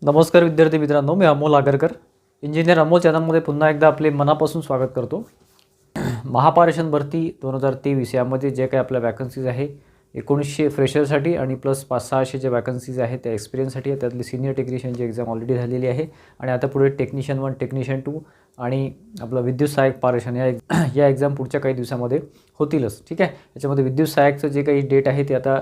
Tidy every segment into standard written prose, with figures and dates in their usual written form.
नमस्कार विद्यार्थी मित्रांनो, मी अमोल आगरकर, इंजिनियर अमोल चॅनलमध्ये पुन्हा एकदा आपले मनापासून स्वागत करतो. महापारेषण भरती 2023 यामध्ये जे काही आपल्या वॅकन्सीज आहे 1900 फ्रेशरसाठी आणि प्लस 500-600 जे वॅकन्सीज आहेत त्या एक्सपिरियन्ससाठी आहे. त्यातली सिनियर टेक्निशियनची एक्झाम ऑलरेडी झालेली आहे आणि आता पुढे टेक्निशियन 1, टेक्निशियन 2 आणि आपलं विद्युत सहाय्यक पारेषण या एक्झाम पुढच्या काही दिवसामध्ये होतीलच. ठीक आहे. याच्यामध्ये विद्युत सहाय्यकचं जे काही डेट आहे ते आता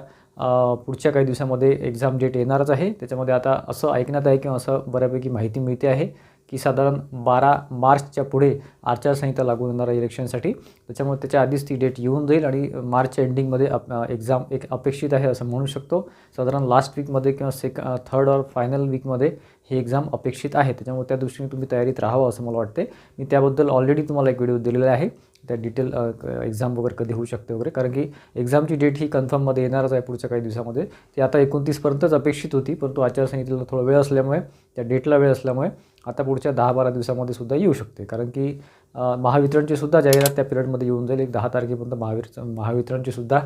पुढच्या काही दिवसामध्ये एक्झाम डेट येणारच आहे. त्याच्यामध्ये आता असं ऐकण्यात आहे किंवा असं बऱ्यापैकी माहिती मिळते आहे की साधारण 12 मार्चच्या पुढे आचारसंहिता लागू होणार आहे इलेक्शनसाठी. त्याच्यामुळे त्याच्या आधीच ती डेट येऊन जाईल आणि मार्चच्या एंडिंगमध्ये एक्झाम एक अपेक्षित आहे असं म्हणू शकतो. साधारण लास्ट वीकमध्ये किंवा थर्ड और फायनल वीकमध्ये ही एक्झाम अपेक्षित आहे. त्याच्यामुळे त्या दृष्टीने तुम्ही तयारीत राहावं असं मला वाटते. मी त्याबद्दल ऑलरेडी तुम्हाला एक व्हिडिओ दिलेला आहे, त्या डिटेल एक्झाम वगैरे कधी होऊ शकते वगैरे, कारण की एक्झामची डेट ही कन्फर्ममध्ये येणारच आहे पुढच्या काही दिवसामध्ये. ती आता 29पर्यंतच अपेक्षित होती, परंतु आचारसंहितेला थोडा वेळ असल्यामुळे, त्या डेटला वेळ असल्यामुळे आता पुढच्या 10-12 दिवसामध्ये सुद्धा येऊ शकते. कारण की महावितरणची सुद्धा जाहिरात त्या पिरियडमध्ये येऊन जाईल. एक 10 तारखेपर्यंत महावितरणची सुद्धा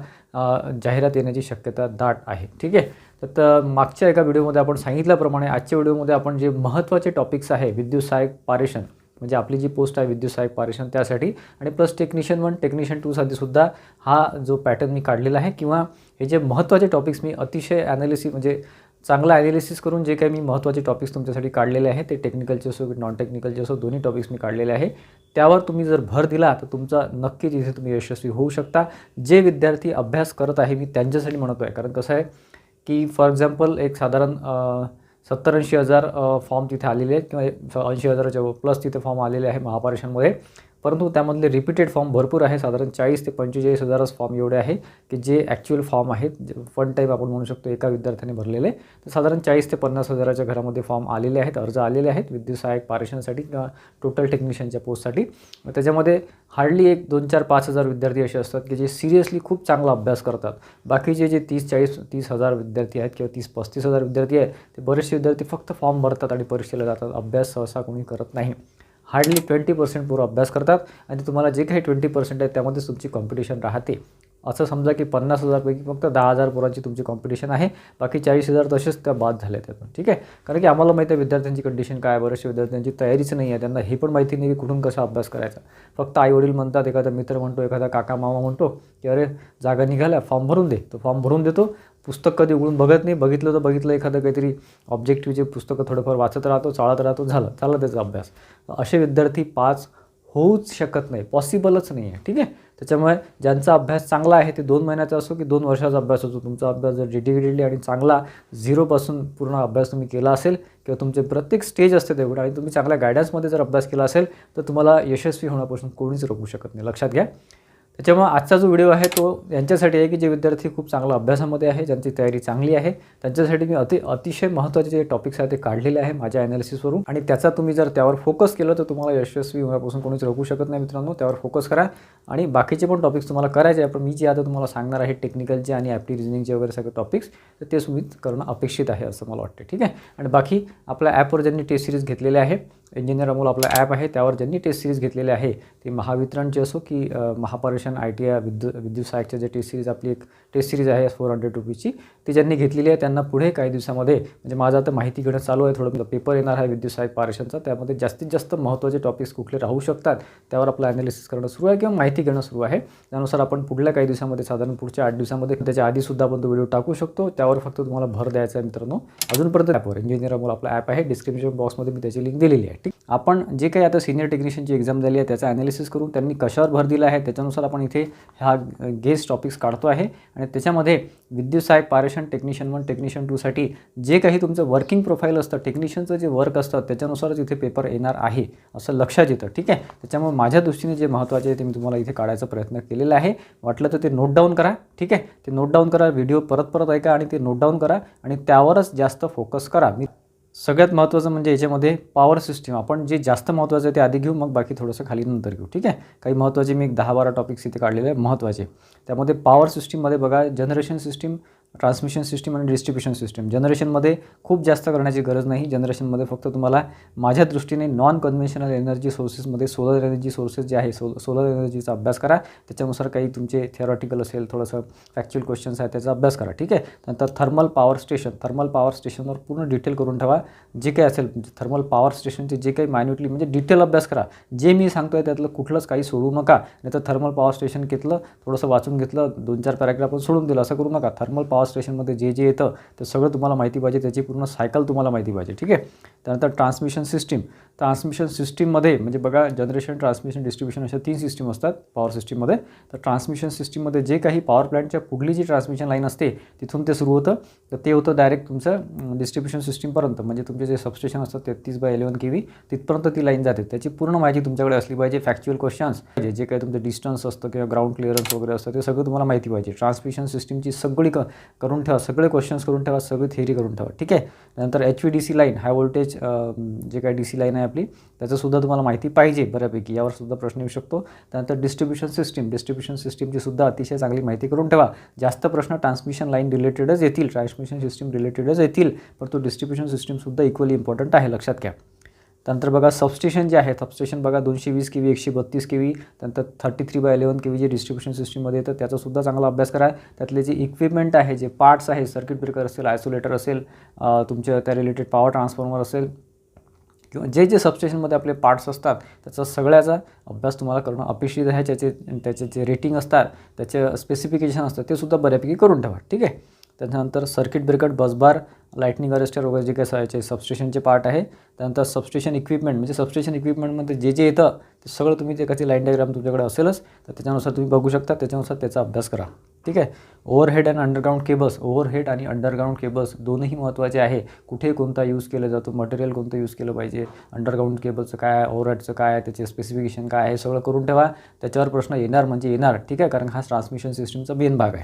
जाहिरात येण्याची शक्यता दाट आहे. ठीक आहे. तर मागच्या एका व्हिडिओमध्ये आपण सांगितल्याप्रमाणे आजच्या व्हिडिओमध्ये आपण जे महत्त्वाचे टॉपिक्स आहे विद्युत सहाय्यक पारेषण, म्हणजे आपली जी पोस्ट आहे विद्युत सहाय्यक पारेषण त्यासाठी, आणि प्लस टेक्निशियन 1, टेक्निशियन 2साठी सुद्धा हा जो पॅटर्न मी काढलेला आहे, किंवा हे जे महत्त्वाचे टॉपिक्स मी अतिशय म्हणजे चांगला ॲनालिसिस करून जे काही मी महत्त्वाचे टॉपिक्स तुमच्यासाठी काढलेले आहे, ते टेक्निकलचे असो की नॉन टेक्निकलचे असो, दोन्ही टॉपिक्स मी काढलेले आहे. त्यावर तुम्ही जर भर दिला तर तुमचा नक्कीच इथे तुम्ही यशस्वी होऊ शकता. जे विद्यार्थी अभ्यास करत आहे मी त्यांच्यासाठी म्हणतो आहे. कारण कसं आहे की फॉर एक्झाम्पल एक साधारण 70-80 हजार फॉर्म तिथे आलेले आहेत, किंवा 80,000च्या प्लस तिथे फॉर्म आलेले आहे महापारेषणमध्ये. परंतु त्यामधले रिपीटेड फॉर्म भरपूर आहे. साधारण 40 ते 45,000च फॉर्म एवढे आहे की जे ॲक्च्युअल फॉर्म आहेत, फन टाईप आपण म्हणू शकतो एका विद्यार्थ्याने भरलेले. तर साधारण 40 ते 50,000च्या घरामध्ये फॉर्म आलेले आहेत, अर्ज आलेले आहेत विद्युत सहाय्यक पारेषणसाठी किंवा टोटल टेक्निशियनच्या पोस्टसाठी. त्याच्यामध्ये हार्डली एक 2-4-5,000 विद्यार्थी असे असतात की जे सिरियसली खूप चांगला अभ्यास करतात. बाकीचे जे 30,000 विद्यार्थी आहेत किंवा 30-35,000 विद्यार्थी आहेत, ते बरेचसे विद्यार्थी फक्त फॉर्म भरतात आणि परीक्षेला जातात. अभ्यास सहसा कोणी करत नाही. हार्डली 20% पोरं अभ्यास करतात आणि तुम्हाला जे काही 20% आहे त्यामध्येच तुमची कॉम्पिटिशन राहते. असं समजा की 50,000पैकी फक्त 10,000 पोरांची तुमची कॉम्पिटिशन आहे, बाकी 40,000 तसेच त्या बाद झाल्या त्यातून. ठीक आहे. कारण की आम्हाला माहिती आहे विद्यार्थ्यांची कंडिशन काय, बरेचशा विद्यार्थ्यांची तयारीच नाही आहे, त्यांना हे पण माहिती नाही की कुठून कसा अभ्यास करायचा. फक्त आईवडील म्हणतात, एखादा मित्र म्हणतो, एखादा काका मामा म्हणतो की अरे जागा निघाल्या, फॉर्म भरून दे. तो फॉर्म भरून देतो, पुस्तक कधी उघडून बघत नाही, बघितलं तर बघितलं एखादं काहीतरी ऑब्जेक्टिव्हचे पुस्तकं थोडंफार वाचत राहतो, चाळत राहतो, चालला त्याचा अभ्यास. असे विद्यार्थी पास होऊच शकत नाही, पॉसिबलच नाही आहे. ठीक आहे. त्याच्यामुळे ज्यांचा अभ्यास चांगला आहे ते 2 महिन्याचा असो की 2 वर्षाचा अभ्यास असो, तुमचा अभ्यास जर डेडिकेटेडली आणि चांगला 0पासून पूर्ण अभ्यास तुम्ही केला असेल, किंवा तुमचे प्रत्येक स्टेज असते तेवढं, आणि तुम्ही चांगल्या गायडन्समध्ये जर अभ्यास केला असेल, तर तुम्हाला यशस्वी होण्यापासून कोणीच रोखू शकत नाही, लक्षात घ्या. त्याच्यामुळे आजचा जो व्हिडिओ आहे तो यांच्यासाठी आहे की जे विद्यार्थी खूप चांगला अभ्यासामध्ये आहे, ज्यांची तयारी चांगली आहे, त्यांच्यासाठी मी अतिशय महत्त्वाचे जे टॉपिक्स आहेत ते काढलेले आहे माझ्या ॲनालिसिसवरून. आणि त्याचा तुम्ही जर त्यावर फोकस केलं तर तुम्हाला यशस्वी होण्यापासून कोणीच रोखू शकत नाही. मित्रांनो, त्यावर फोकस करा. आणि बाकीचे पण टॉपिक्स तुम्हाला करायचे आहे, पण मी जे आता तुम्हाला सांगणार आहे टेक्निकलचे आणि ॲप्टी रिजनिंगचे वगैरे सगळे टॉपिक्स, तर ते तुम्ही करणं अपेक्षित आहे असं मला वाटतं. ठीक आहे. आणि बाकी आपल्या ॲपवर ज्यांनी टेस्ट सिरीज घेतलेले आहे, इंजिनियर अमोल आपला ॲप आहे, त्यावर ज्यांनी टेस्ट सिरीज घेतलेले आहे, ते महावितरणचे असो की महापारेषण ITI विद्युत सहाय्यकचे जे टेस्ट सिरीज, आपली एक टेस्ट सिरीज आहे 400 रुपीची, ती ज्यांनी घेतलेली आहे त्यांना पुढे काही दिवसामध्ये, म्हणजे माझं आता माहिती घेणं चालू आहे, थोडं पेपर येणार आहे विद्युत सहाय्यक पारेषणचा, त्यामध्ये जास्तीत जास्त महत्त्वाचे टॉपिक्स कुठले राहू शकतात त्यावर आपलं ॲनालिसिस करणं सुरू आहे किंवा माहिती घेणं सुरू आहे. त्यानुसार आपण पुढल्या काही दिवसामध्ये, साधारण पुढच्या 8 दिवसामध्ये, त्याच्या आधीसुद्धा आपण तो व्हिडिओ टाकू शकतो. त्यावर फक्त तुम्हाला भर द्यायचा आहे मित्रांनो. अजूनपर्यंत ॲपवर इंजिनियर अमोल आपला ॲप आहे, डिस्क्रिप्शन बॉक्समध्ये मी त्याची लिंक दिलेली आहे. ठीक. आपण जे काही आता सिनियर टेक्निशियनची एक्झाम झाली आहे त्याचा ॲनालिसिस करून त्यांनी कशावर भर दिला आहे त्याच्यानुसार आपण इथे हा गेस्ट टॉपिक्स काढतो आहे. आणि त्याच्यामध्ये विद्युत सहाय्यक पारेषण टेक्निशियन 1, टेक्निशियन 2साठी जे काही तुमचं वर्किंग प्रोफाईल असतं, टेक्निशियनचं जे वर्क असतं त्याच्यानुसारच इथे पेपर येणार आहे असं लक्षात येतं. ठीक आहे. त्याच्यामुळे माझ्या दृष्टीने जे महत्त्वाचे आहे ते मी तुम्हाला इथे काढायचा प्रयत्न केलेला आहे. वाटलं तर ते नोट डाऊन करा. ठीक आहे. ते नोट डाऊन करा, व्हिडिओ परत ऐका आणि ते नोट डाऊन करा आणि त्यावरच जास्त फोकस करा. सगळ्यात महत्त्वाचं म्हणजे याच्यामध्ये पॉवर सिस्टीम, आपण जे जास्त महत्त्वाचं आहे ते आधी घेऊ, मग बाकी थोडंसं खाली नंतर घेऊ. ठीक आहे. काही महत्त्वाचे मी एक 10-12 टॉपिक्स इथे काढलेले आहे महत्त्वाचे. त्यामध्ये पॉवर सिस्टीममध्ये बघा, जनरेशन सिस्टीम, ट्रान्समिशन सिस्टीम आणि डिस्ट्रिब्युशन सिस्टीम. जनरेशनमध्ये खूप जास्त करण्याची गरज नाही. जनरेशनमध्ये फक्त तुम्हाला माझ्या दृष्टीने नॉन कन्व्हेन्शनल एनर्जी सोर्सेसमध्ये सोलर एनर्जी सोर्सेस जे आहे सोलर एनर्जीचा अभ्यास करा. त्याच्यानुसार काही तुमचे थिअरॉटिकल असेल, थोडंसं फॅक्च्युअल क्वेश्चन्स आहेत त्याचा अभ्यास करा. ठीक आहे. नंतर थर्मल पॉवर स्टेशनवर पूर्ण डिटेल करून ठेवा. जे काही असेल म्हणजे थर्मल पॉवर स्टेशनचे जे काही मायन्युटली म्हणजे डिटेल अभ्यास करा. जे मी सांगतो आहे त्यातलं कुठलंच काही सोडू नका. नाही तर थर्मल पॉवर स्टेशन घेतलं, थोडंसं वाचून घेतलं, 2-4 पॅराग्राफ सोडून दिलं, असं करू नका. थर्मल पॉवर स्टेशनमध्ये जे जे येतं ते सगळं तुम्हाला माहिती पाहिजे, त्याची पूर्ण सायकल तुम्हाला माहिती पाहिजे. ठीक आहे. त्यानंतर ट्रान्समिशन सिस्टीममध्ये म्हणजे बघा, जनरेशन, ट्रान्समिशन, डिस्ट्रिब्युशन अशा 3 सिस्टीम असतात पॉवर सिस्टीममध्ये. तर ट्रान्समिशन सिस्टीममध्ये जे काही पॉवर प्लॅन्टच्या पुढली जी ट्रान्समिशन लाईन असते तिथून ते सुरू होतं. तर ते होतं डायरेक्ट तुमचं डिस्ट्रिब्युशन सिस्टीमपर्यंत, म्हणजे तुमचे जे सबस्टेशन असतात 33/11 kV तिथपर्यंत ती लाईन जाते. त्याची पूर्ण माहिती तुमच्याकडे असली पाहिजे. फॅक्च्युअल क्वेश्चन्स जे काही तुमचं डिस्टन्स असतं किंवा ग्राउंड क्लिअरन्स वगैरे असतं ते सगळं तुम्हाला माहिती पाहिजे. ट्रान्समिशन सिस्टीमची सगळी करून ठेवा, सगळे क्वेश्चन्स करून ठेवा, सगळी थिअरी करून ठेवा. ठीक आहे. त्यानंतर HVDC लाईन, हाय व्होल्टेज जे काही DC लाईन आहे आपली, त्याचंसुद्धा तुम्हाला माहिती पाहिजे बऱ्यापैकी, यावर सुद्धा प्रश्न येऊ शकतो. त्यानंतर डिस्ट्रिब्युशन सिस्टीमची सुद्धा अतिशय चांगली माहिती करून ठेवा. जास्त प्रश्न ट्रान्समिशन लाईन रिलेटेडच येतील, ट्रान्समिशन सिस्टीम रिलेटेडच येतील, परंतु डिस्ट्रिब्युशन सिस्टीमसुद्धा इक्वली इम्पॉर्टंट आहे, लक्षात घ्या. त्यानंतर बघा सबस्टेशन जे आहे, सबस्टेशन बघा 220 kV, 132 kV, त्यानंतर 33/11 kV जे डिस्ट्रिब्युशन सिस्टीममध्ये येतं त्याचासुद्धा चांगला अभ्यास करा. त्यातले जे इक्विपमेंट आहे, जे पार्ट्स आहे, सर्किट ब्रेकर असेल, आयसोलेटर असेल, तुमच्या त्या रिलेटेड पॉवर ट्रान्सफॉर्मर असेल किंवा जे सबस्टेशनमध्ये आपले पार्ट्स असतात त्याचा सगळ्याचा अभ्यास तुम्हाला करणं अपेक्षित आहे. त्याचे जे रेटिंग असतात, त्याचे स्पेसिफिकेशन असतात ते सुद्धा बऱ्यापैकी करून ठेवा. ठीक आहे. त्याच्यानंतर circuit breaker, busbar, lightning arrester वगैरे जे काही याचे सबस्टेशनचे पार्ट आहे. त्यानंतर सबस्टेशन इक्विपमेंट, म्हणजे सबस्टेशन इक्विपमेंटमध्ये जे येतं ते सगळं तुम्ही जे काही लाईन डायग्राम तुमच्याकडे असेलच तर त्याच्यानुसार तुम्ही बघू शकता, त्याच्यानुसार त्याचा अभ्यास करा. ठीक आहे. ओव्हरहेड आणि अंडरग्राऊंड केबल्स दोन्ही महत्त्वाचे आहे. कुठे कोणता यूज केला जातो, मटेरियल कोणतं यूज केलं पाहिजे, अंडरग्राऊंड केबलचं काय आहे, ओव्हरहेडचं काय आहे, त्याचे स्पेसिफिकेशन काय आहे, सगळं करून ठेवा. त्याच्यावर प्रश्न येणार म्हणजे येणार. ठीक आहे. कारण हा ट्रान्समिशन सिस्टीमचा मेन भाग आहे.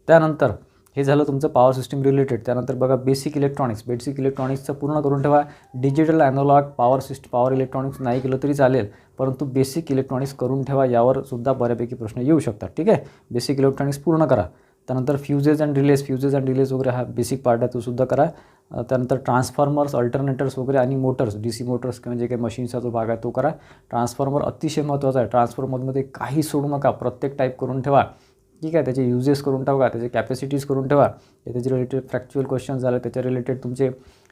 त्यानंतर हे झालं तुमचं पॉवर सिस्टीम रिलेटेड. त्यानंतर बघा बेसिक इलेक्ट्रॉनिक्सचं पूर्ण करून ठेवा. डिजिटल ॲनालॉग पॉवर इलेक्ट्रॉनिक्स नाही केलं तरी चालेल, परंतु बेसिक इलेक्ट्रॉनिक्स करून ठेवा. यावर सुद्धा बऱ्यापैकी प्रश्न येऊ शकतात. ठीक आहे. बेसिक इलेक्ट्रॉनिक्स पूर्ण करा. त्यानंतर फ्युजेस अँड रिलेज वगैरे हा बेसिक पार्ट आहे तो सुद्धा करा. त्यानंतर ट्रान्सफॉर्मर्स, अल्टरनेटर्स वगैरे आणि मोटर्स, DC मोटर्स किंवा जे काही मशीनचा जो भाग आहे तो करा. ट्रान्सफॉर्मर अतिशय महत्त्वाचा आहे. ट्रान्सफॉर्मरमध्ये काही सोडू नका, प्रत्येक टाईप करून ठेवा. ठीक आहे. त्याचे युजेस करून ठेवा, त्याचे कॅपॅसिटीज करून ठेवा. त्याचे रिलेटेड फॅक्च्युअल क्वेश्चन्स झाले, त्याच्या रिलेटेड तुमचे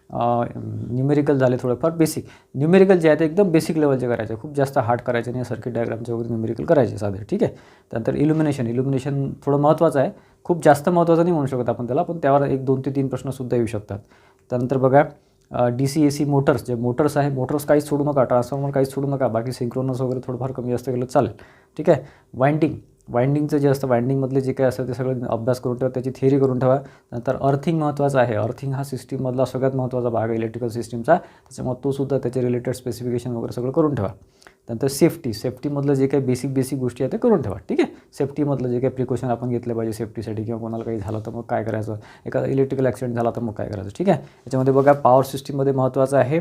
न्यूमेरिकल झाले, थोडेफार बेसिक. न्यूमेरिकल जे आहे ते एकदम बेसिक लेवलचे करायचे, खूप जास्त हार्ड करायचे नाही. सर्किट डायग्रामचे वगैरे न्यूमेरिकल करायचे साधे. ठीक आहे. त्यानंतर इल्युमिनेशन थोडं महत्त्वाचं आहे, खूप जास्त महत्त्वाचं नाही म्हणू शकत आपण त्याला, पण त्यावर 1, 2 ते 3 प्रश्नसुद्धा येऊ शकतात. त्यानंतर बघा DC AC मोटर्स, जे मोटर्स आहे, मोटर्स काहीच सोडू नका, ट्रान्सफॉर्मर काहीच सोडू नका. बाकी सिंक्रोनस वगैरे थोडंफार कमी जास्त केलं चालेल. ठीक आहे. वाइंडिंगचं जे असतं, वाइंडिंगमधले जे काही असतं ते सगळं अभ्यास करून ठेवा, त्याची थिअरी करून ठेवा. नंतर अर्थिंग महत्त्वाचं आहे. अर्थिंग हा सिस्टीममधला सगळ्यात महत्त्वाचा भाग आहे इलेक्ट्रिकल सिस्टीमचा, त्याच्यामुळे तो सुद्धा त्याचे रिलेटेड स्पेसिफिकेशन वगैरे सगळं करून ठेवा. त्यानंतर सेफ्टीमधलं जे काही बेसिक गोष्टी आहेत ते करून ठेवा. ठीक आहे. सेफ्टीमधलं जे काही प्रिकॉशन आपण घेतले पाहिजे सेफ्टीसाठी, किंवा कोणाला काही झालं तर मग काय करायचं, एखादा इलेक्ट्रिकल ॲक्सिडेंट झाला तर मग काय करायचं. ठीक आहे. याच्यामध्ये बघा पॉवर सिस्टीममध्ये महत्त्वाचं आहे,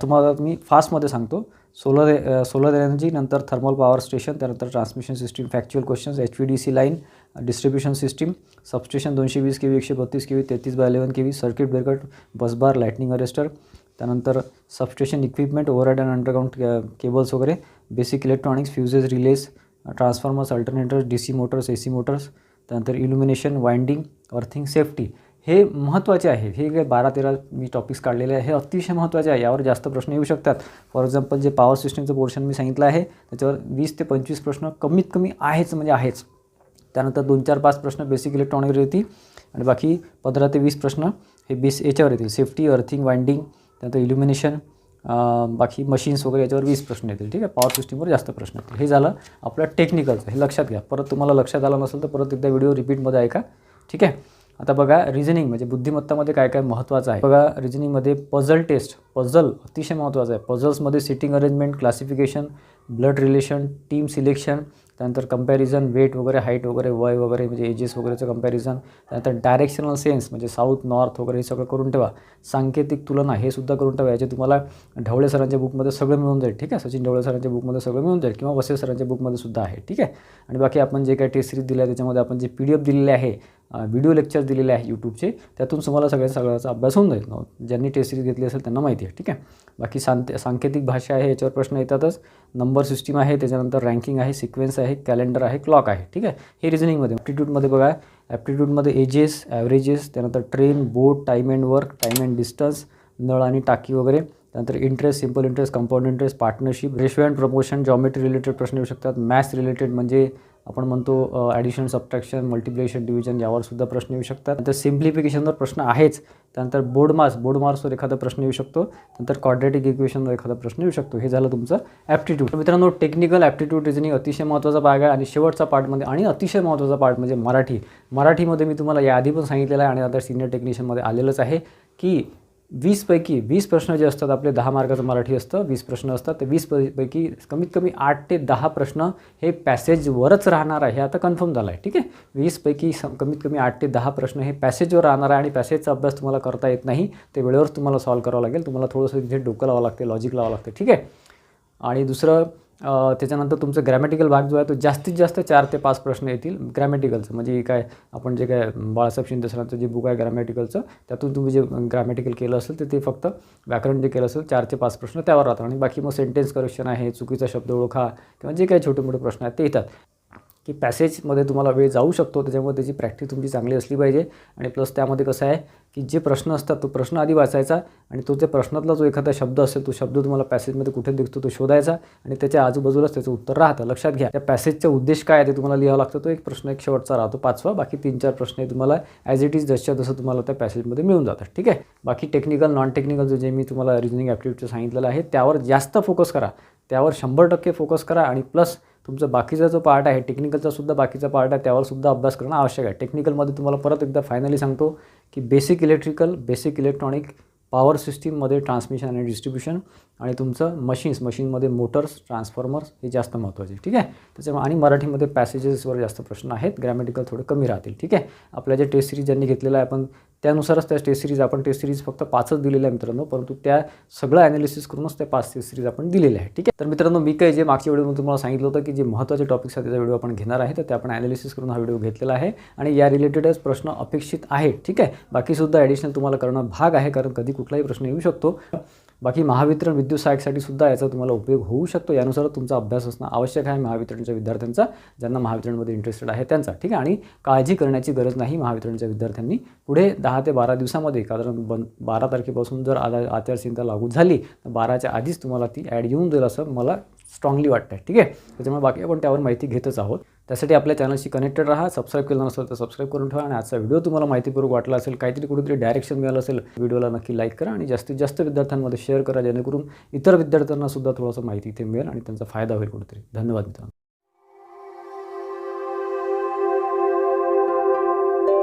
तुम्हाला मी फास्टमध्ये सांगतो. सोलर एनर्जी, नंतर थर्मल पॉवर स्टेशन, त्यानंतर transmission system, factual questions, HVDC line, distribution system, substation 220 kV, 132 kV, 33/11 kV, circuit breaker, busbar, lightning arrester, त्यानंतर substation equipment, overhead and underground cables वगैरे, basic electronics, fuses, relays, transformers, alternators, DC motors, AC motors, त्यानंतर illumination, winding, earthing, safety. हे महत्त्वाचे आहे. हे काही 12-13 मी topics काढलेले आहे, हे अतिशय महत्त्वाचे आहे. यावर जास्त प्रश्न येऊ शकतात. फॉर एक्झाम्पल जे पॉवर सिस्टीमचं पोर्शन मी सांगितलं आहे त्याच्यावर 20 ते 25 प्रश्न कमीत कमी आहेच म्हणजे आहेच. त्यानंतर 2, 4, 5 प्रश्न बेसिक इलेक्ट्रॉनिकवर येतील आणि बाकी 15 ते 20 प्रश्न हे याच्यावर येतील, सेफ्टी, अर्थिंग, वाइंडिंग, त्यानंतर इल्युमिनेशन, बाकी मशीन्स वगैरे याच्यावर 20 प्रश्न येतील. ठीक आहे. पॉवर सिस्टीमवर जास्त प्रश्न येतील. हे झालं आपलं टेक्निकलचं, हे लक्षात घ्या. परत तुम्हाला लक्षात आलं नसेल तर परत एकदा व्हिडिओ रिपीटमध्ये ऐका. ठीक आहे. आता बघा रिझनिंग म्हणजे बुद्धिमत्तामध्ये काय काय महत्त्वाचं आहे. बघा रिझनिंगमध्ये पझल अतिशय महत्त्वाचं आहे. पझल्समध्ये sitting arrangement, classification, blood relation, team selection, त्यानंतर कंपॅरिझन, वेट वगैरे, हाईट वगैरे, वय वगैरे म्हणजे एजेस वगैरेचं कंपॅरिझन, त्यानंतर डायरेक्शनल सेन्स म्हणजे साऊथ नॉर्थ वगैरे हे सगळं करून ठेवा. सांकेतिक तुलना हे सुद्धा करून ठेवा. याचे तुम्हाला ढवळे सरांच्या बुकमध्ये सगळं मिळून जाईल. ठीक आहे. सचिन ढवळे सरांच्या बुकमध्ये सगळं मिळून जाईल किंवा वसे सरांच्या बुकमध्ये सुद्धा आहे. ठीक आहे. आणि बाकी आपण जे काही टेस्ट सिरीज दिलं आहे त्याच्यामध्ये आपण जे PDF दिलेले आहे व्हिडिओ लेक्चर दिलेले आहे यूट्यूबचे, त्यातून तुम्हाला सगळ्याचा अभ्यास होऊन जाईल. ज्यांनी टेस्ट सिरीज घेतली असेल त्यांना माहिती आहे. ठीक आहे. बाकी सांकेतिक भाषा आहे, याच्यावर प्रश्न येतातच. नंबर सिस्टीम आहे, त्याच्यानंतर रँकिंग आहे, सिक्वेन्स आहे, कॅलेंडर आहे, क्लॉक आहे. ठीक आहे. हे रिझनिंगमध्ये. ॲप्टिट्यूडमध्ये बघा, ॲप्टिट्यूडमध्ये एजेस, ॲव्हरेजेस, त्यानंतर train, boat, time and work, time and distance, नळ आणि टाकी वगैरे, त्यानंतर interest, simple interest, compound interest, partnership, ratio and promotion, geometry related प्रश्न येऊ शकतात. मॅथ्स रिलेटेड म्हणजे आपण म्हणतो ॲडिशन, सबट्रॅक्शन, मल्टिप्लिकेशन, डिव्हिजन यावर सुद्धा प्रश्न येऊ शकतात. नंतर सिम्प्लिफिकेशनवर प्रश्न आहेच. त्यानंतर बोर्ड मार्क्सवर एखादा प्रश्न येऊ शकतो. नंतर क्वाड्रॅटिक इक्वेशनवर एखादा प्रश्न येऊ शकतो. हे झालं तुमचं ॲप्टिट्यूड. मित्रांनो, टेक्निकल ॲप्टिट्यूड रिझनिंग अतिशय महत्त्वाचा भाग आहे. आणि शेवटचा पार्टमध्ये आणि अतिशय महत्त्वाचा पार्ट म्हणजे मराठीमध्ये मी तुम्हाला याआधी पण सांगितलेलं आहे आणि आता सिनियर टेक्निशियनमध्ये आलेलंच आहे की 20 पैकी 20 प्रश्न जे असतात, आपले 10 मार्काचं मराठी असतं, 20 प्रश्न असतात. ते 20 पैकी कमीत कमी 8 ते 10 प्रश्न हे पॅसेजवरच राहणार आहे. हे आता कन्फर्म झालं आहे. ठीक आहे. 20 पैकी कमीत कमी 8 ते 10 प्रश्न हे पॅसेजवर राहणार आहे. आणि पॅसेजचा अभ्यास तुम्हाला करता येत नाही, ते वेळेवर तुम्हाला सॉल्व करावं लागेल. तुम्हाला थोडंसं तिथे डोकं लावावं लागते, लॉजिक लावावं लागते. ठीक आहे. आणि दुसरं त्याच्यानंतर तुमचं ग्रॅमॅटिकल भाग जो आहे तो जास्तीत जास्त 4 ते 5 प्रश्न येतील ग्रॅमॅटिकलचं. म्हणजे काय आपण जे काय बाळासाहेब शिंदे सरांचं जे बुक आहे ग्रॅमॅटिकलचं, त्यातून तुम्ही जे ग्रॅमॅटिकल केलं असेल तर ते फक्त व्याकरण जे केलं असेल 4 ते 5 प्रश्न त्यावर राहतात. आणि बाकी मग सेंटेन्स करेक्शन आहे, चुकीचा शब्द ओळखा किंवा जे काही छोटे मोठे प्रश्न आहेत ते येतात. की पॅसेजमध्ये तुम्हाला वेळ जाऊ शकतो, त्याच्यामुळे त्याची प्रॅक्टिस तुमची चांगली असली पाहिजे. आणि प्लस त्यामध्ये कसं आहे की जे प्रश्न असतात तो प्रश्न आधी वाचायचा आणि तो त्या प्रश्नातला जो एखादा शब्द असेल तो शब्द तुम्हाला पॅसेजमध्ये कुठे दिसतो तो शोधायचा आणि त्याच्या आजूबाजूलाच त्याचं उत्तर राहतं. लक्षात घ्या, त्या पॅसेजचा उद्देश काय आहे ते तुम्हाला लिहावं लागतं. तो एक प्रश्न एक शेवटचा राहतो 5वा. बाकी 3-4 प्रश्न हे तुम्हाला ॲज इट इज जसच्या तसं तुम्हाला त्या पॅसेजमध्ये मिळून जातात. ठीक आहे. बाकी टेक्निकल नॉन टेक्निकल जे मी तुम्हाला रिझनिंग ॲप्टिट्यूडचं सांगितलेलं आहे त्यावर जास्त फोकस करा, त्यावर 100% फोकस करा. आणि प्लस तुमचं बाकीचा जो पार्ट आहे टेक्निकलचा सुद्धा बाकीचा पार्ट आहे त्यावर सुद्धा अभ्यास करणं आवश्यक आहे. टेक्निकलमध्ये तुम्हाला परत एकदा फायनली सांगतो की basic electrical, basic electronic, power सिस्टीममध्ये ट्रान्समिशन आणि डिस्ट्रीब्युशन आणि तुमचं मशीनमध्ये मोटर्स, ट्रान्सफॉर्मर्स हे जास्त महत्त्वाचे. ठीक आहे. त्याच्यामुळे आणि मराठीमध्ये पॅसेजेसवर जास्त प्रश्न आहेत, ग्रॅमॅटिकल थोडे कमी राहतील. ठीक आहे. आपल्या जे टेस्ट सिरीज ज्यांनी घेतलेलं आहे आपण त्यानुसारच त्या टेस्ट सिरीज फक्त 5च दिलेल्या आहे मित्रांनो, परंतु त्या सगळं ॲनालिसिस करूनच त्या 5 टेस्ट सिरीज आपण दिलेल्या आहे. ठीक आहे. तर मित्रांनो, मी काय जे मागच्या व्हिडिओमध्ये तुम्हाला सांगितलं होतं की जे महत्त्वाचे टॉपिक्स आहेत त्याचा व्हिडिओ आपण घेणार आहे, तर ते आपण ॲनालिसिस करून हा व्हिडिओ घेतलेला आहे आणि या रिलेटेडच प्रश्न अपेक्षित आहे. ठीक आहे. बाकीसुद्धा ॲडिशनल तुम्हाला करणं भाग आहे, कारण कधी कुठलाही प्रश्न येऊ शकतो. बाकी महावितरण विद्युत सहाय्यकसाठी सुद्धा याचा तुम्हाला उपयोग होऊ शकतो. यानुसार तुमचा अभ्यास असणं आवश्यक आहे महावितरणच्या विद्यार्थ्यांचा, ज्यांना महावितरणमध्ये इंटरेस्टेड आहे त्यांचा. ठीक आहे. आणि काळजी करण्याची गरज नाही महावितरणच्या विद्यार्थ्यांनी. पुढे 10 ते 12 दिवसामध्ये कारण 12 तारखेपासून जर आचारसंहिता लागू झाली तर 12च्या आधीच तुम्हाला ती ॲड येऊन जाईल असं मला स्ट्रॉंगली वाटतं आहे. ठीक आहे. त्याच्यामुळे बाकी आपण त्यावर माहिती घेतच आहोत. त्यासाठी आपल्या चॅनलशी कनेक्टेड राहा. सबस्क्राईब केलं नसेल तर सबस्क्राईब करून ठेवा. आणि आजचा व्हिडिओ तुम्हाला माहितीपूर्वक वाटला असेल, काहीतरी कुठेतरी डायरेक्शन मिळालं असेल, व्हिडिओला नक्की लाईक करा आणि जास्तीत जास्त विद्यार्थ्यांमध्ये शेअर करा, जेणेकरून इतर विद्यार्थ्यांना सुद्धा थोडंसं माहिती इथे मिळेल आणि त्यांचा फायदा होईल कुठेतरी. धन्यवाद मित्रांनो.